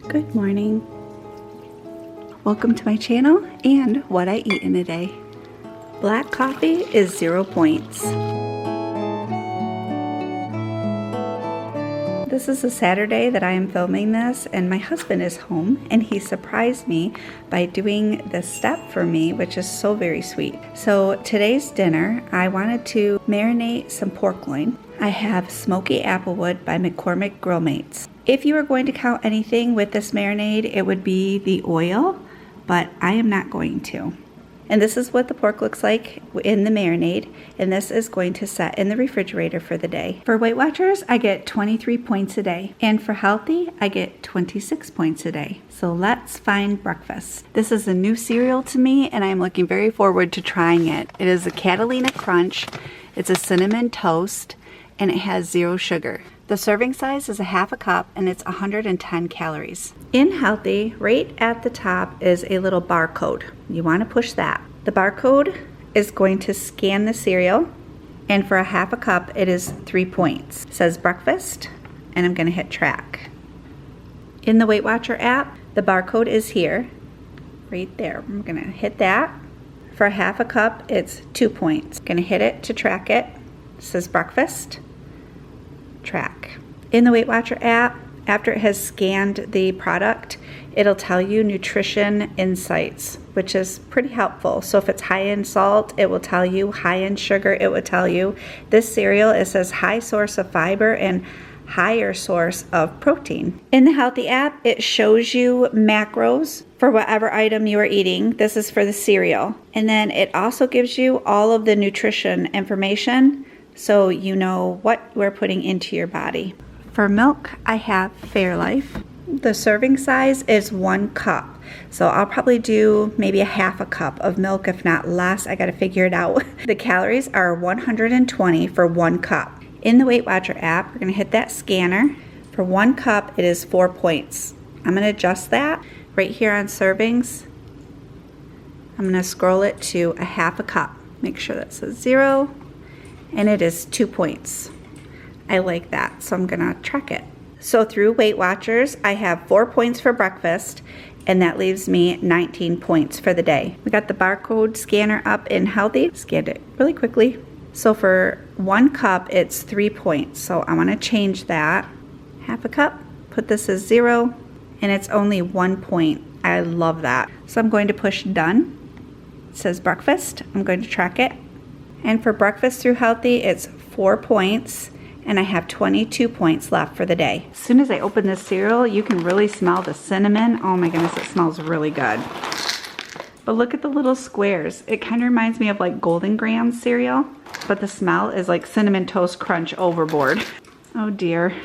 Good morning. Welcome to my channel and what I eat in a day. Black coffee is 0 points. This is a Saturday that I am filming this, and my husband is home and he surprised me by doing this step for me, which is so very sweet. So today's dinner, I wanted to marinate some pork loin. I have Smoky Applewood by McCormick Grill Mates. If you were going to count anything with this marinade, it would be the oil, but I am not going to. And this is what the pork looks like in the marinade, and this is going to set in the refrigerator for the day. For Weight Watchers, I get 23 points a day, and for Healthi, I get 26 points a day. So let's find breakfast. This is a new cereal to me, and I'm looking very forward to trying it. It is a Catalina Crunch. It's a cinnamon toast, and it has 0 sugar. The serving size is a half a cup and it's 110 calories. In Healthi, right at the top is a little barcode. You want to push that. The barcode is going to scan the cereal, and for a half a cup it is 3 points. It says breakfast, and I'm going to hit track. In the Weight Watcher app, the barcode is here, right there. I'm going to hit that. For a half a cup, it's 2 points. I'm going to hit it to track it. It says breakfast. Track. In the Weight Watcher app, after it has scanned the product, it'll tell you nutrition insights, which is pretty helpful. So if it's high in salt, it will tell you. High in sugar, it will tell you. This cereal, it says high source of fiber and higher source of protein. In the Healthi app, it shows you macros for whatever item you are eating. This is for the cereal. And then it also gives you all of the nutrition information, so you know what we're putting into your body. For milk, I have Fairlife. The serving size is 1 cup. So I'll probably do maybe a half a cup of milk, if not less. I gotta figure it out. The calories are 120 for 1 cup. In the Weight Watcher app, we're gonna hit that scanner. For 1 cup, it is 4 points. I'm gonna adjust that right here on servings. I'm gonna scroll it to a half a cup. Make sure that says 0. And it is 2 points. I like that, so I'm gonna track it. So through Weight Watchers, I have 4 points for breakfast, and that leaves me 19 points for the day. We got the barcode scanner up in Healthi. Scanned it really quickly. So for 1 cup, it's 3 points. So I wanna change that. Half a cup, put this as 0, and it's only 1 point. I love that. So I'm going to push done. It says breakfast. I'm going to track it. And for breakfast through Healthi, it's 4 points, and I have 22 points left for the day. As soon as I open this cereal, you can really smell the cinnamon. Oh my goodness, it smells really good. But look at the little squares. It kind of reminds me of like Golden Grahams cereal, but the smell is like Cinnamon Toast Crunch overboard. Oh dear.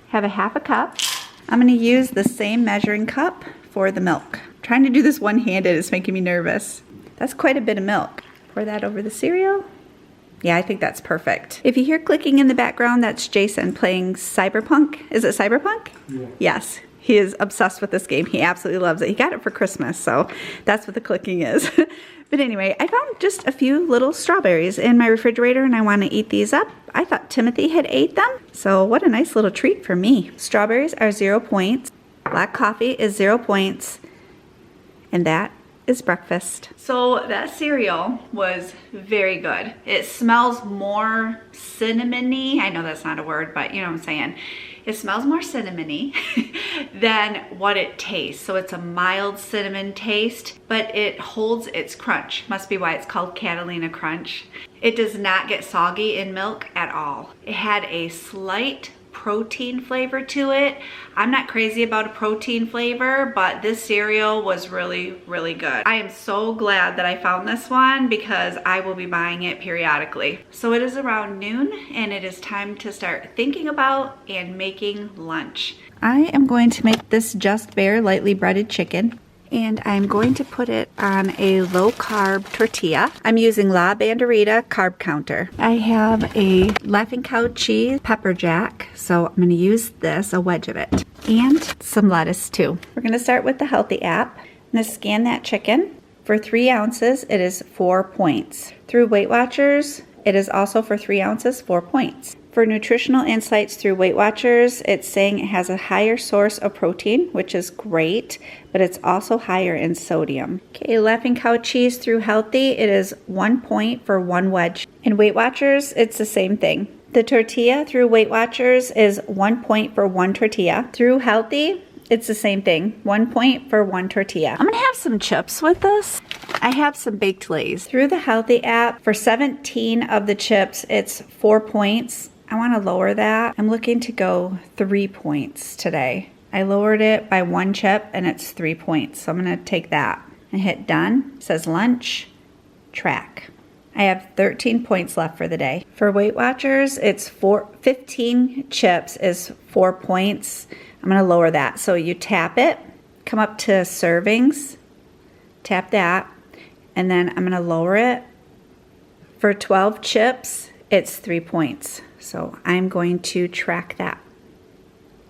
Have a half a cup. I'm gonna use the same measuring cup for the milk. Trying to do this one-handed is making me nervous. That's quite a bit of milk. Pour that over the cereal. Yeah, I think that's perfect. If you hear clicking in the background, that's Jason playing Cyberpunk. Is it Cyberpunk? Yeah. Yes, he is obsessed with this game. He absolutely loves it. He got it for Christmas, so that's what the clicking is. But anyway, I found just a few little strawberries in my refrigerator, and I want to eat these up. I thought Timothy had ate them, so what a nice little treat for me. Strawberries are 0 points. Black coffee is 0 points. And that is breakfast. So that cereal was very good. It smells more cinnamony. I know that's not a word, but you know what I'm saying. It smells more cinnamony than what it tastes. So it's a mild cinnamon taste, but it holds its crunch. Must be why it's called Catalina Crunch. It does not get soggy in milk at all. It had a slight protein flavor to it. I'm not crazy about a protein flavor, but this cereal was really, really good. I am so glad that I found this one because I will be buying it periodically. So it is around noon and it is time to start thinking about and making lunch. I am going to make this Just Bare lightly breaded chicken, and I'm going to put it on a low-carb tortilla. I'm using La Banderita carb counter. I have a Laughing Cow cheese pepper jack, so I'm going to use this, a wedge of it, and some lettuce too. We're going to start with the Healthi app. I'm going to scan that chicken. For 3 ounces, it is 4 points. Through Weight Watchers, it is also for 3 ounces, 4 points. For nutritional insights through Weight Watchers, it's saying it has a higher source of protein, which is great, but it's also higher in sodium. Okay, Laughing Cow cheese through Healthi, it is 1 point for 1 wedge. In Weight Watchers, it's the same thing. The tortilla through Weight Watchers is 1 point for 1 tortilla. Through Healthi, it's the same thing, 1 point for 1 tortilla. I'm gonna have some chips with this. I have some baked Lays. Through the Healthi app, for 17 of the chips, it's 4 points. I wanna lower that. I'm looking to go 3 points today. I lowered it by 1 chip and it's 3 points. So I'm gonna take that and hit done. It says lunch, track. I have 13 points left for the day. For Weight Watchers, it's 15 chips is 4 points. I'm gonna lower that. So you tap it, come up to servings, tap that, and then I'm gonna lower it. For 12 chips, it's 3 points. So I'm going to track that.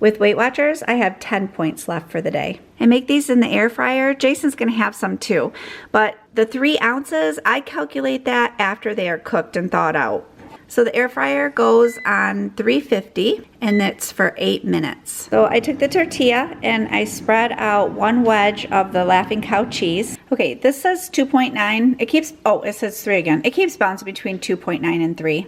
With Weight Watchers, I have 10 points left for the day. I make these in the air fryer. Jason's gonna have some too. But the 3 ounces, I calculate that after they are cooked and thawed out. So the air fryer goes on 350 and it's for 8 minutes. So I took the tortilla and I spread out 1 wedge of the Laughing Cow cheese. Okay, this says 2.9. It keeps, oh, it says 3 again. It keeps bouncing between 2.9 and 3.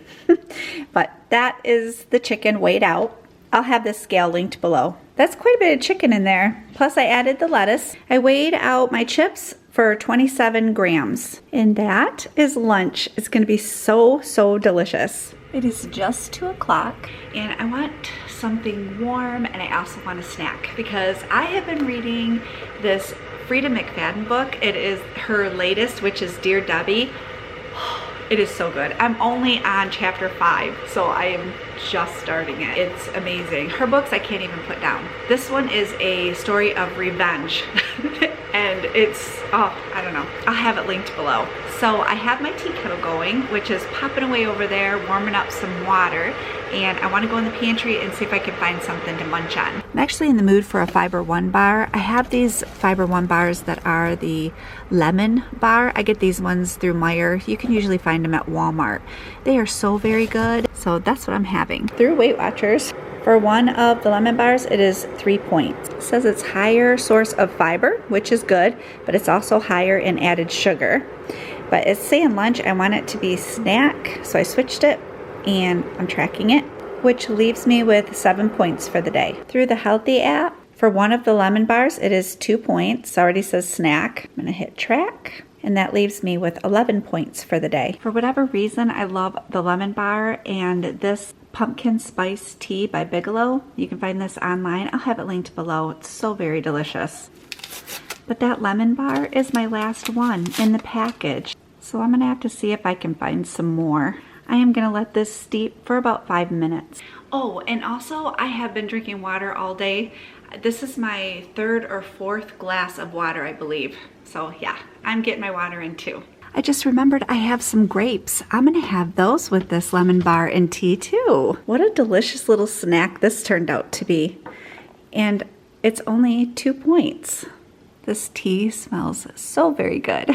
But that is the chicken weighed out. I'll have this scale linked below. That's quite a bit of chicken in there. Plus I added the lettuce. I weighed out my chips for 27 grams. And that is lunch. It's gonna be so, so delicious. It is just 2 o'clock and I want something warm and I also want a snack because I have been reading this Frida McFadden book. It is her latest, which is Dear Debbie. It is so good. I'm only on chapter 5, so I am just starting it. It's amazing. Her books I can't even put down. This one is a story of revenge. And it's, oh, I don't know. I'll have it linked below. So I have my tea kettle going, which is popping away over there, warming up some water. And I want to go in the pantry and see if I can find something to munch on. I'm actually in the mood for a Fiber One bar. I have these Fiber One bars that are the lemon bar. I get these ones through Meijer. You can usually find them at Walmart. They are so very good. So that's what I'm having. Through Weight Watchers, for 1 of the lemon bars, it is 3 points. It says it's higher source of fiber, which is good, but it's also higher in added sugar. But it's saying lunch, I want it to be snack, so I switched it and I'm tracking it, which leaves me with 7 points for the day. Through the Healthi app, for 1 of the lemon bars, it is 2 points. It already says snack. I'm gonna hit track, and that leaves me with 11 points for the day. For whatever reason, I love the lemon bar and this pumpkin spice tea by Bigelow. You can find this online. I'll have it linked below. It's so very delicious. But that lemon bar is my last one in the package. So I'm gonna have to see if I can find some more. I am gonna let this steep for about 5 minutes. Oh, and also I have been drinking water all day. This is my 3rd or 4th glass of water, I believe. So yeah, I'm getting my water in too. I just remembered I have some grapes. I'm gonna have those with this lemon bar and tea too. What a delicious little snack this turned out to be. And it's only 2 points. This tea smells so very good.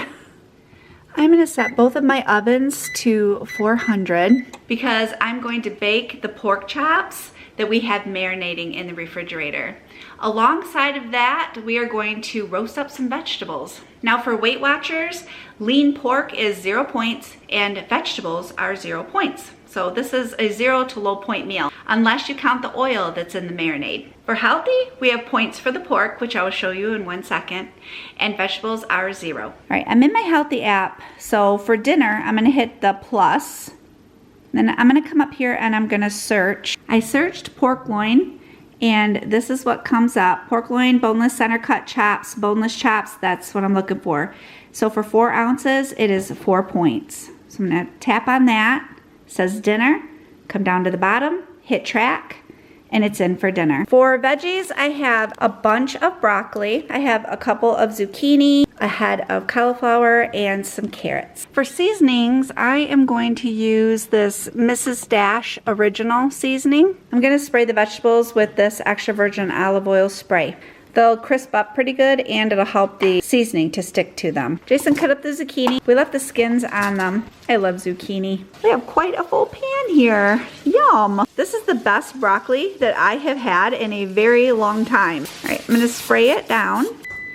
I'm gonna set both of my ovens to 400 because I'm going to bake the pork chops that we have marinating in the refrigerator. Alongside of that, we are going to roast up some vegetables. Now for Weight Watchers, lean pork is 0 points and vegetables are 0 points. So this is a 0 to low point meal, unless you count the oil that's in the marinade. For Healthi, we have points for the pork, which I will show you in 1 second, and vegetables are 0. All right, I'm in my Healthi app. So for dinner, I'm gonna hit the plus. Then I'm gonna come up here and I'm gonna search. I searched pork loin, and this is what comes up. Pork loin, boneless center cut chops, boneless chops, that's what I'm looking for. So for 4 ounces, it is 4 points. So I'm gonna tap on that. It says dinner, come down to the bottom, hit track, and it's in for dinner. For veggies, I have a bunch of broccoli. I have a couple of zucchini, a head of cauliflower, and some carrots. For seasonings, I am going to use this Mrs. Dash Original seasoning. I'm gonna spray the vegetables with this extra virgin olive oil spray. They'll crisp up pretty good and it'll help the seasoning to stick to them. Jason cut up the zucchini. We left the skins on them. I love zucchini. We have quite a full pan here. Yum. This is the best broccoli that I have had in a very long time. All right, I'm gonna spray it down.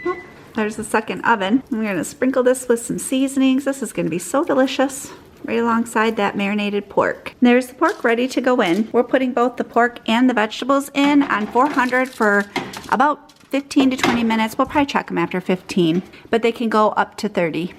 Oh, there's the second oven. I'm gonna sprinkle this with some seasonings. This is gonna be so delicious. Right alongside that marinated pork. There's the pork ready to go in. We're putting both the pork and the vegetables in on 400 for about 15 to 20 minutes. We'll probably check them after 15, but they can go up to 30.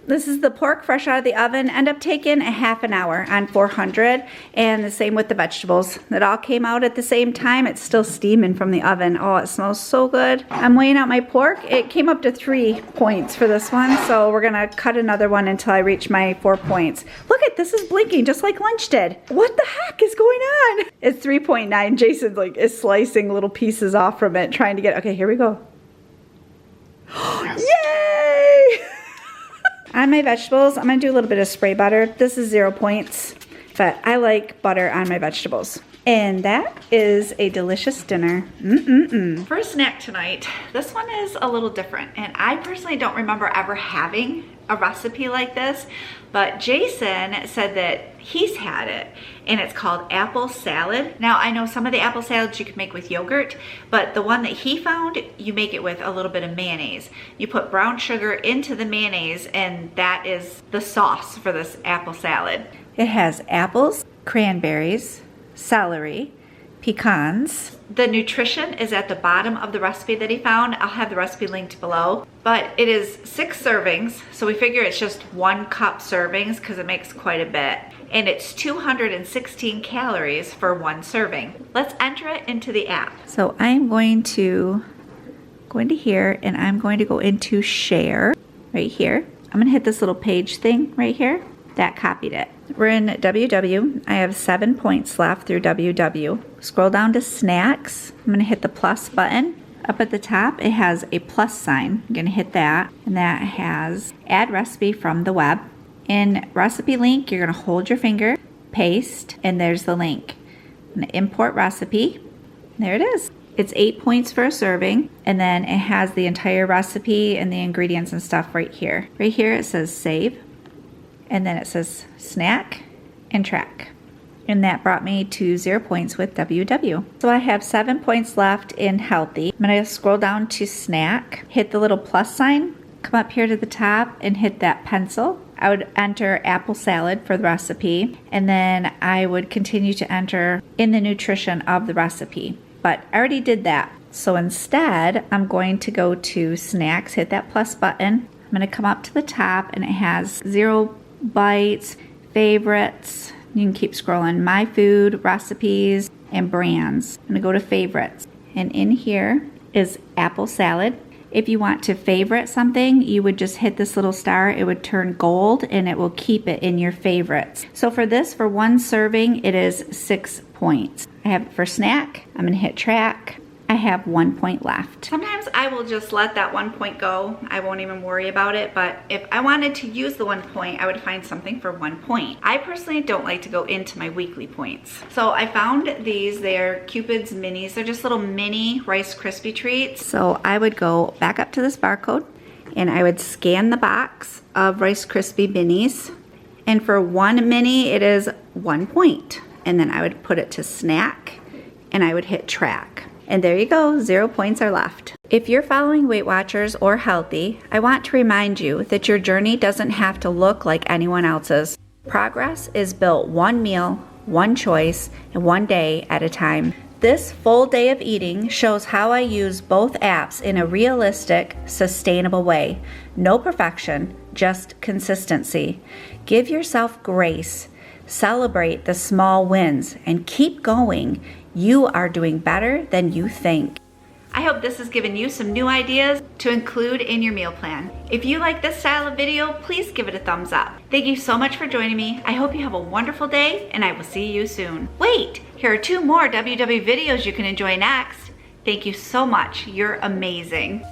This is the pork fresh out of the oven. End up taking a half an hour on 400, and the same with the vegetables. It all came out at the same time. It's still steaming from the oven. Oh, it smells so good. I'm weighing out my pork. It came up to 3 points for this one, so we're gonna cut another one until I reach my 4 points. Look at this, is blinking just like lunch did. What the heck is going on? It's 3.9. Jason is slicing little pieces off from it, trying to get, okay, here we go. Yay! On my vegetables, I'm gonna do a little bit of spray butter. This is 0 points, but I like butter on my vegetables. And that is a delicious dinner. For a snack tonight, this one is a little different. And I personally don't remember ever having a recipe like this, but Jason said that he's had it, and it's called apple salad. Now, I know some of the apple salads you can make with yogurt, but the one that he found, you make it with a little bit of mayonnaise. You put brown sugar into the mayonnaise, and that is the sauce for this apple salad. It has apples, cranberries, celery, pecans. The nutrition is at the bottom of the recipe that he found. I'll have the recipe linked below. But it is 6 servings, so we figure it's just 1 cup servings because it makes quite a bit. And it's 216 calories for 1 serving. Let's enter it into the app. So I'm going to go into here, and I'm going to go into share right here. I'm gonna hit this little page thing right here. That copied it. We're in WW. I have 7 points left through WW. Scroll down to snacks. I'm gonna hit the plus button. Up at the top, it has a plus sign. I'm gonna hit that, and that has add recipe from the web. In recipe link, you're gonna hold your finger, paste, and there's the link. I'm gonna import recipe. There it is. It's 8 points for a serving, and then it has the entire recipe and the ingredients and stuff right here. Right here it says save. And then it says snack and track. And that brought me to 0 points with WW. So I have 7 points left in Healthi. I'm gonna scroll down to snack, hit the little plus sign, come up here to the top and hit that pencil. I would enter apple salad for the recipe, and then I would continue to enter in the nutrition of the recipe. But I already did that. So instead, I'm going to go to snacks, hit that plus button. I'm gonna come up to the top, and it has 0 bites, favorites. You can keep scrolling. My food, recipes, and brands. I'm gonna go to favorites. And in here is apple salad. If you want to favorite something, you would just hit this little star. It would turn gold, and it will keep it in your favorites. So for this, for 1 serving, it is 6 points. I have it for snack. I'm gonna hit track. I have 1 point left. Sometimes I will just let that 1 point go. I won't even worry about it, but if I wanted to use the 1 point, I would find something for 1 point. I personally don't like to go into my weekly points. So I found these, they're Cupid's Minis. They're just little mini Rice Krispie treats. So I would go back up to this barcode, and I would scan the box of Rice Krispie Minis. And for 1 mini, it is 1 point. And then I would put it to snack, and I would hit track. And there you go, 0 points are left. If you're following Weight Watchers or Healthi, I want to remind you that your journey doesn't have to look like anyone else's. Progress is built 1 meal, 1 choice, and 1 day at a time. This full day of eating shows how I use both apps in a realistic, sustainable way. No perfection, just consistency. Give yourself grace. Celebrate the small wins and keep going. You are doing better than you think. I hope this has given you some new ideas to include in your meal plan. If you like this style of video, please give it a thumbs up. Thank you so much for joining me. I hope you have a wonderful day, and I will see you soon. Wait, here are 2 more WW videos you can enjoy next. Thank you so much. You're amazing.